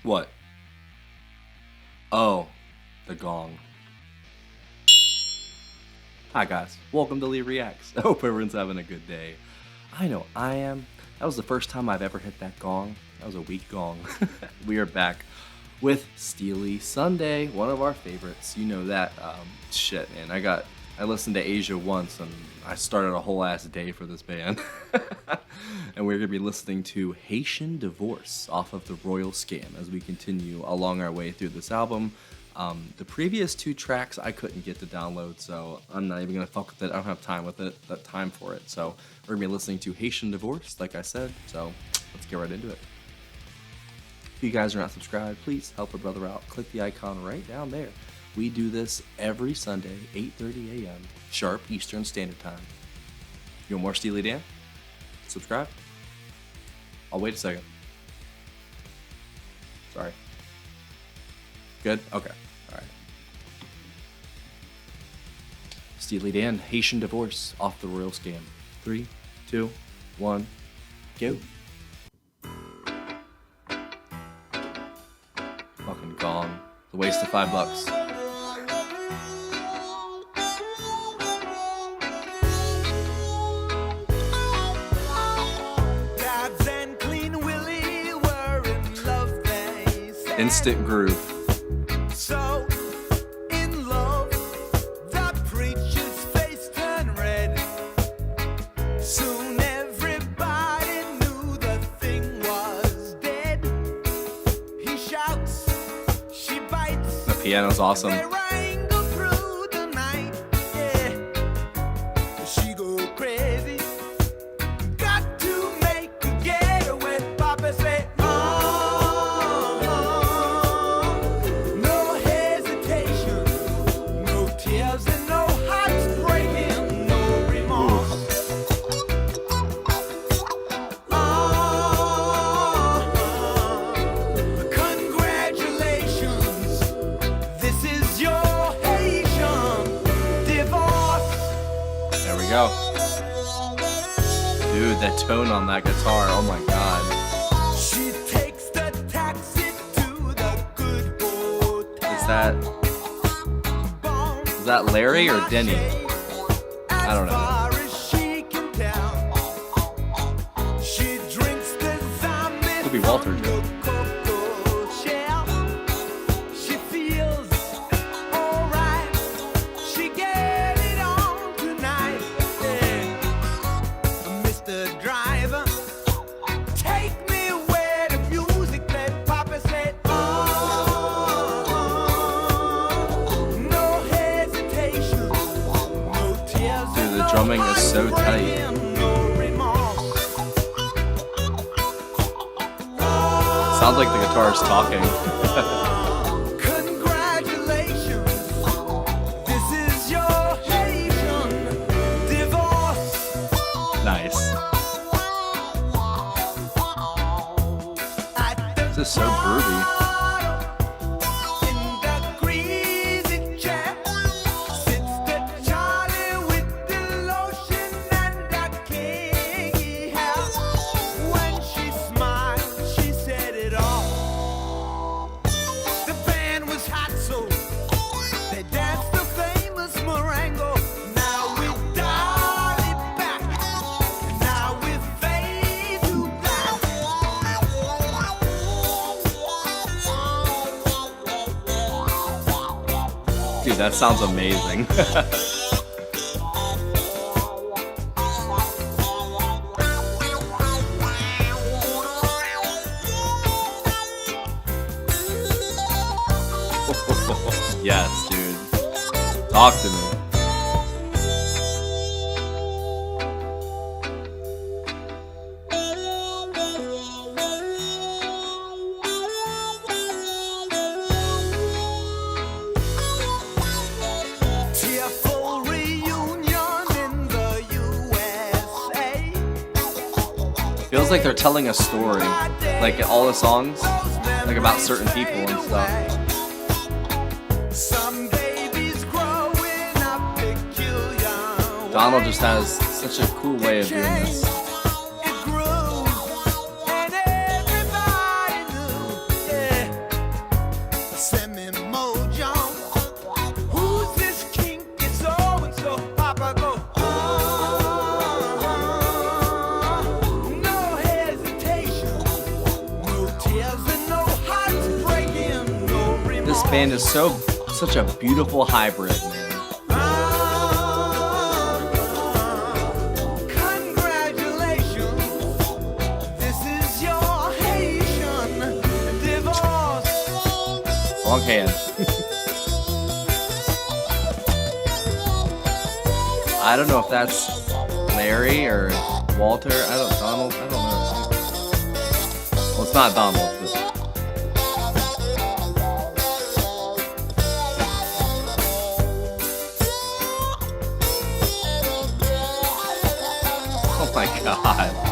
What? Oh, the gong. Hi guys, welcome to Lee Reacts. I hope everyone's having a good day. I know I am. That was the first time I've ever hit that gong. That was a weak gong. We are back with Steely Sunday, one of our favorites. You know that. Shit, man. I listened to Asia once and I started a whole ass day for this band. And we're going to be listening to Haitian Divorce off of the Royal Scam as we continue along our way through this album. The previous two tracks I couldn't get to download, so I'm not even going to fuck with it. I don't have time for it. So we're going to be listening to Haitian Divorce, like I said. So let's get right into it. If you guys are not subscribed, please help a brother out. Click the icon right down there. We do this every Sunday, 8:30 a.m. sharp Eastern Standard Time. You want more Steely Dan? Subscribe. I'll wait a second. Sorry. Good? Okay. All right. Steely Dan, Haitian Divorce, off the Royal Scam. 3, 2, 1, go. Fucking gone. The waste of $5. Instant groove. So in love, the preacher's face turned red. Soon everybody knew the thing was dead. He shouts, she bites. The piano's awesome. They wrangle through the night. Yeah, she go crazy. Got to make a getaway. Papa say, go. Dude, that tone on that guitar, oh my god. She takes the taxi to the good hotel. Is that Larry or Denny? I don't know. Could be Walter Joe. Drumming is so tight. Sounds like the guitar is talking. Congratulations, this is your Haitian divorce. Nice. This is so groovy. Dude, that sounds amazing. Yes, dude. Talk to me. Feels like they're telling a story, like all the songs, like about certain people and stuff. Donald just has such a cool way of doing this. Send me mojo. Who's this kinky so and so? Papa go. No hesitation, no tears and no hearts breaking, no remorse. This band is such a beautiful hybrid, man. Congratulations, this is your Haitian divorce. Wrong hand. I don't know if that's Larry or Walter. Donald. I don't know. Well, it's not Donald. But... Oh my god.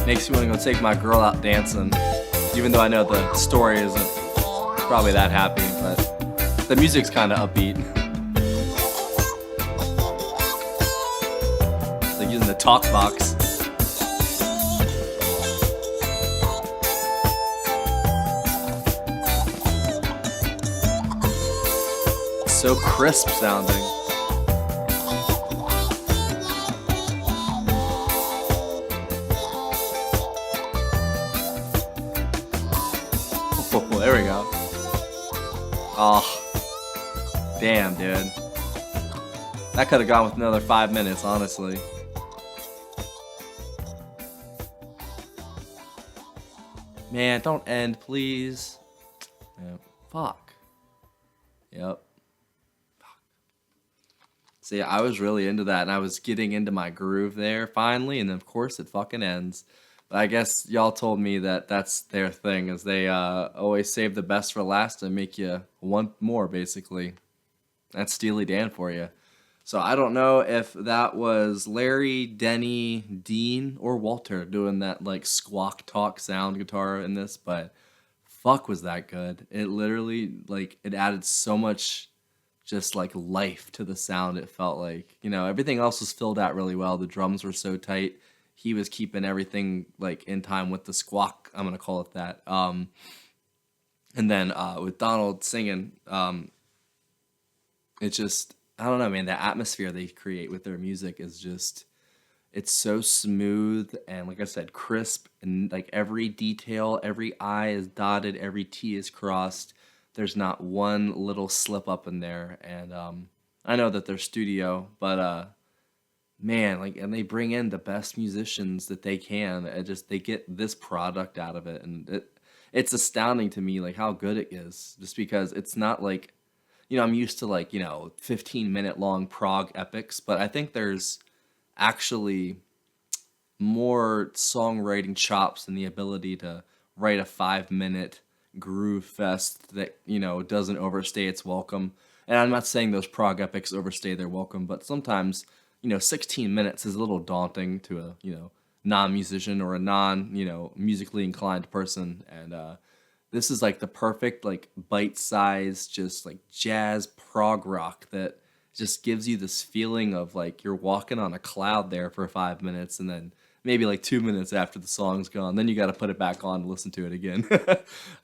Makes me want to go take my girl out dancing, even though I know the story isn't probably that happy, but the music's kind of upbeat. They're using the talk box. So crisp sounding. Oh, there we go. Oh, damn, dude. That could have gone with another 5 minutes, honestly. Man, don't end, please. Yep. Fuck. Yep. See, I was really into that, and I was getting into my groove there finally, and of course it fucking ends. But I guess y'all told me that that's their thing, is they always save the best for last and make you want more, basically. That's Steely Dan for you. So I don't know if that was Larry, Denny, Dean, or Walter doing that like squawk talk sound guitar in this, but fuck was that good. It literally, like, it added so much just like life to the sound. It felt like, you know, everything else was filled out really well. The drums were so tight. He was keeping everything like in time with the squawk, I'm gonna call it that. And then with Donald singing, it just, I don't know, man, the atmosphere they create with their music is just, it's so smooth and, like I said, crisp, and like every detail, every I is dotted, every T is crossed. There's not one little slip up in there. And I know that they're studio, but man, like, and they bring in the best musicians that they can. They get this product out of it, and it's astounding to me, like, how good it is. Just because it's not like, you know, I'm used to, like, you know, 15-minute long prog epics, but I think there's actually more songwriting chops and the ability to write a 5-minute groove fest that, you know, doesn't overstay its welcome. And I'm not saying those prog epics overstay their welcome, but sometimes, you know, 16 minutes is a little daunting to a, you know, non-musician or a you know, musically inclined person. And this is like the perfect, like, bite-sized, just like jazz prog rock that just gives you this feeling of like you're walking on a cloud there for 5 minutes, and then maybe like 2 minutes after the song's gone, then you got to put it back on and listen to it again.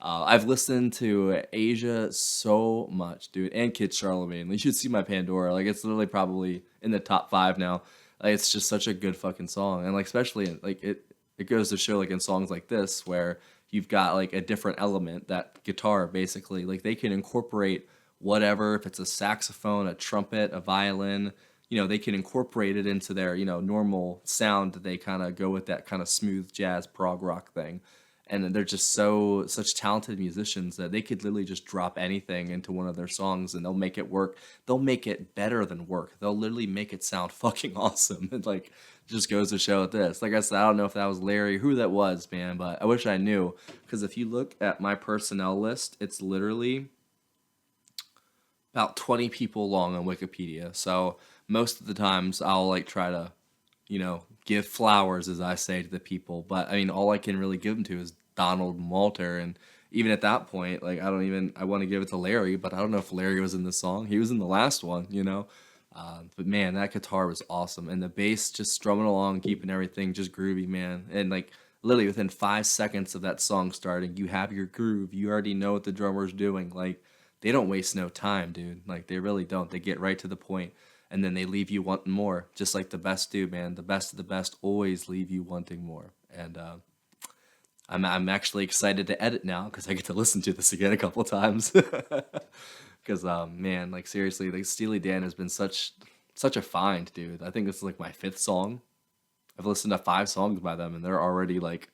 I've listened to Asia so much, dude, and Kid Charlemagne. You should see my Pandora. Like, it's literally probably in the top 5 now. Like, it's just such a good fucking song, and like, especially like it goes to show, like, in songs like this where you've got like a different element, that guitar basically, like they can incorporate whatever, if it's a saxophone, a trumpet, a violin, you know, they can incorporate it into their, you know, normal sound that they kind of go with, that kind of smooth jazz prog rock thing. And they're just such talented musicians that they could literally just drop anything into one of their songs and they'll make it work. They'll make it better than work. They'll literally make it sound fucking awesome. It like just goes to show this. Like I said, I don't know if that was Larry, who that was, man, but I wish I knew. Because if you look at my personnel list, it's literally about 20 people long on Wikipedia. So most of the times I'll like try to, you know, give flowers, as I say, to the people. But I mean, all I can really give them to is Donald and Walter. And even at that point, like, I want to give it to Larry, but I don't know if Larry was in this song. He was in the last one, you know. But man, that guitar was awesome, and the bass just strumming along, keeping everything just groovy, man. And like literally within 5 seconds of that song starting, you have your groove. You already know what the drummer's doing. Like they don't waste no time, dude. Like they really don't. They get right to the point, and then they leave you wanting more, just like the best do, man. The best of the best always leave you wanting more. And I'm actually excited to edit now because I get to listen to this again a couple times. Because man, like seriously, like Steely Dan has been such a find, dude. I think this is like my fifth song. I've listened to 5 songs by them, and they're already like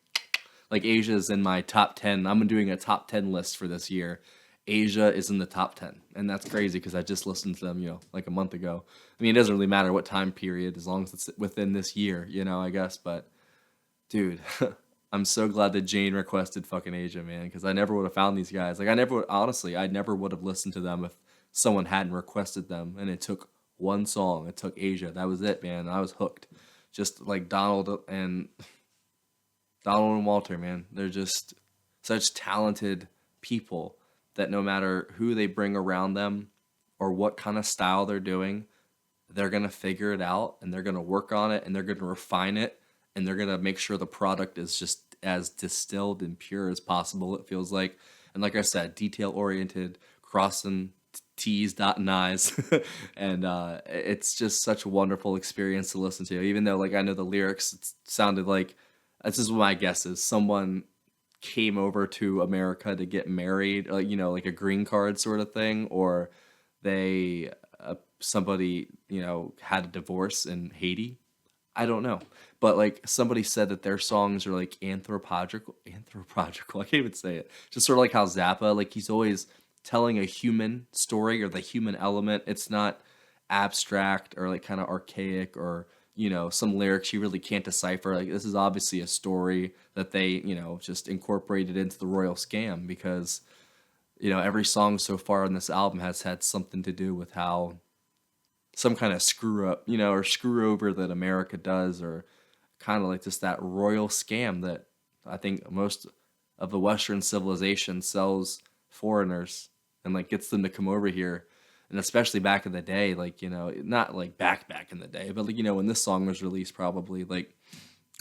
Asia's in my top 10. I'm doing a top 10 list for this year. Asia is in the top 10, and that's crazy because I just listened to them, like a month ago. I mean, it doesn't really matter what time period as long as it's within this year, I guess. But dude, I'm so glad that Jane requested fucking Asia, man, because I never would have found these guys. Like, honestly, I never would have listened to them if someone hadn't requested them. And it took one song. It took Asia. That was it, man. I was hooked. Just like Donald and Walter, man. They're just such talented people that no matter who they bring around them or what kind of style they're doing, they're going to figure it out and they're going to work on it and they're going to refine it and they're going to make sure the product is just as distilled and pure as possible, it feels like. And like I said, detail oriented, crossing T's, dotting I's. And it's just such a wonderful experience to listen to. Even though, like, I know the lyrics, it sounded like, this is what my guess is, someone came over to America to get married, like, like a green card sort of thing, or they, somebody, had a divorce in Haiti. I don't know. But like somebody said that their songs are like anthropological. I can't even say it. Just sort of like how Zappa, like he's always telling a human story or the human element. It's not abstract or like kind of archaic or, some lyrics you really can't decipher. Like this is obviously a story that they, just incorporated into the Royal Scam because, every song so far on this album has had something to do with how some kind of screw up, or screw over that America does, or kind of like just that royal scam that I think most of the Western civilization sells foreigners and like gets them to come over here. And especially back in the day, like, not like back in the day, but like, when this song was released, probably like,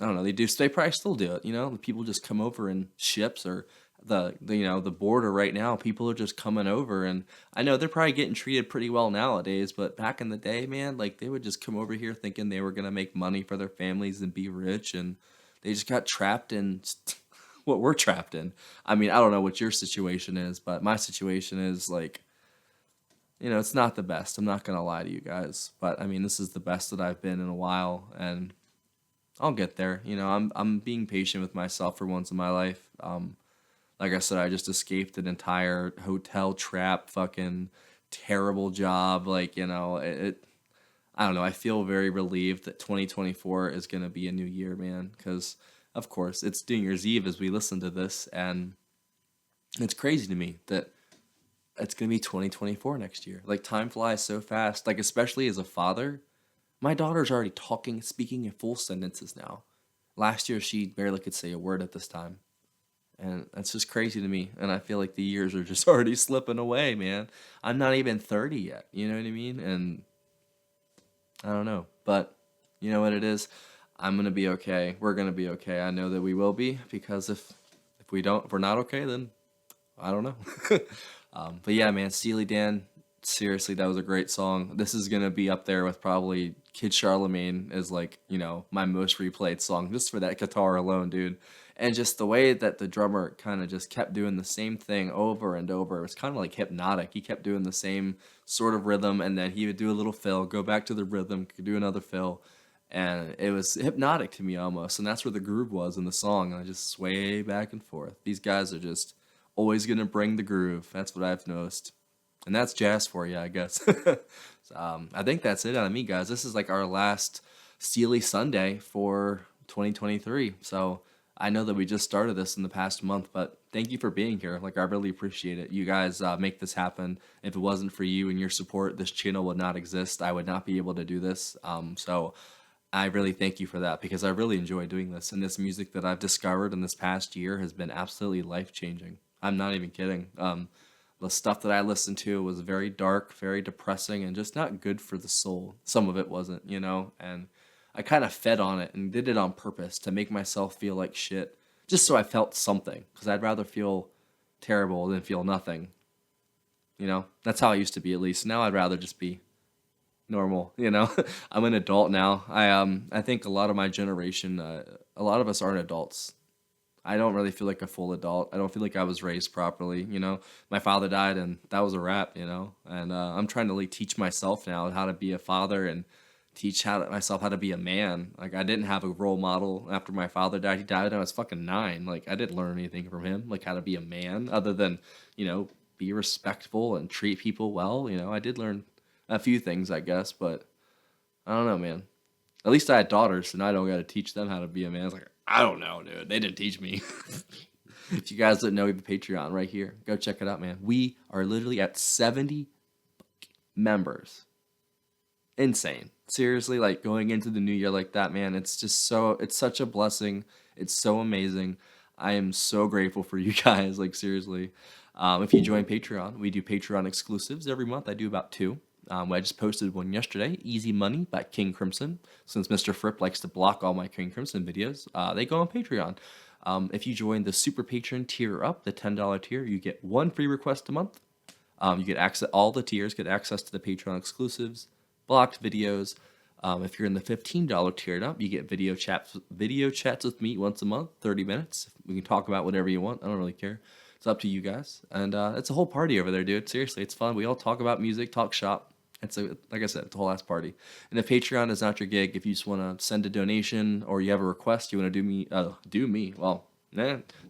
I don't know, they probably still do it, the people just come over in ships or the border right now, people are just coming over, and I know they're probably getting treated pretty well nowadays, but back in the day, man, like they would just come over here thinking they were gonna make money for their families and be rich, and they just got trapped in what we're trapped in. I mean, I don't know what your situation is, but my situation is like, it's not the best. I'm not gonna lie to you guys, but I mean, this is the best that I've been in a while, and I'll get there. I'm being patient with myself for once in my life. Like I said, I just escaped an entire hotel trap, fucking terrible job. Like, I don't know. I feel very relieved that 2024 is going to be a new year, man. Because, of course, it's New Year's Eve as we listen to this. And it's crazy to me that it's going to be 2024 next year. Like, time flies so fast. Like, especially as a father, my daughter's already speaking in full sentences now. Last year, she barely could say a word at this time. And that's just crazy to me. And I feel like the years are just already slipping away, man. I'm not even 30 yet. You know what I mean? And I don't know. But you know what it is? I'm going to be okay. We're going to be okay. I know that we will be, because if we're not okay, then I don't know. But yeah, man, Steely Dan, seriously, that was a great song. This is going to be up there with probably Kid Charlemagne as like, my most replayed song just for that guitar alone, dude. And just the way that the drummer kind of just kept doing the same thing over and over. It was kind of like hypnotic. He kept doing the same sort of rhythm, and then he would do a little fill, go back to the rhythm, do another fill. And it was hypnotic to me almost. And that's where the groove was in the song. And I just sway back and forth. These guys are just always going to bring the groove. That's what I've noticed. And that's jazz for you, I guess. So, I think that's it out of me, guys. This is like our last Steely Sunday for 2023. So I know that we just started this in the past month, but thank you for being here. Like, I really appreciate it. You guys make this happen. If it wasn't for you and your support, this channel would not exist. I would not be able to do this. So I really thank you for that, because I really enjoy doing this. And this music that I've discovered in this past year has been absolutely life-changing. I'm not even kidding. The stuff that I listened to was very dark, very depressing, and just not good for the soul. Some of it wasn't, you know, and I kind of fed on it and did it on purpose to make myself feel like shit, just so I felt something, because I'd rather feel terrible than feel nothing. You know, that's how I used to be, at least. Now I'd rather just be normal, you know. I'm an adult now. I think a lot of my generation, a lot of us aren't adults. I don't really feel like a full adult. I don't feel like I was raised properly, you know. My father died and that was a wrap, you know. And I'm trying to like teach myself now how to be a father and teach myself how to be a man. Like I didn't have a role model after my father died. He died when I was fucking 9. Like I didn't learn anything from him, like how to be a man, other than, you know, be respectful and treat people well. You know, I did learn a few things, I guess, but I don't know, man. At least I had daughters, so now I don't got to teach them how to be a man. It's like, I don't know, dude. They didn't teach me. If you guys didn't know, we have a Patreon right here. Go check it out, man. We are literally at 70 members. Insane. Seriously, like going into the new year like that, man, it's such a blessing. It's so amazing. I am so grateful for you guys, like seriously. If you join Patreon, we do Patreon exclusives every month. I do about 2. I just posted one yesterday, Easy Money by King Crimson. Since Mr. Fripp likes to block all my King Crimson videos, they go on Patreon. If you join the Super Patron tier up, the $10 tier, you get 1 free request a month. You get access, all the tiers get access to the Patreon exclusives, blocked videos. If you're in the $15 tier up, you get video chats with me once a month, 30 minutes. We can talk about whatever you want. I don't really care. It's up to you guys. And it's a whole party over there, dude. Seriously, it's fun. We all talk about music, talk shop. Like I said, it's a whole ass party. And if Patreon is not your gig, if you just want to send a donation or you have a request, you want to do me, well,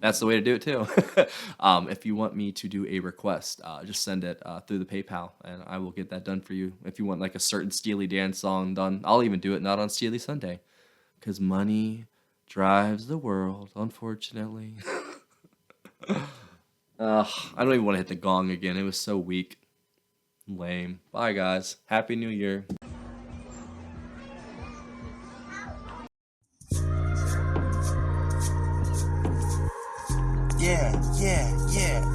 that's the way to do it too. If you want me to do a request, just send it through the PayPal, and I will get that done for you. If you want like a certain Steely Dan song done, I'll even do it not on Steely Sunday, because money drives the world, unfortunately. I don't even want to hit the gong again. It was so weak. Lame. Bye, guys. Happy New Year. Yeah, yeah, yeah.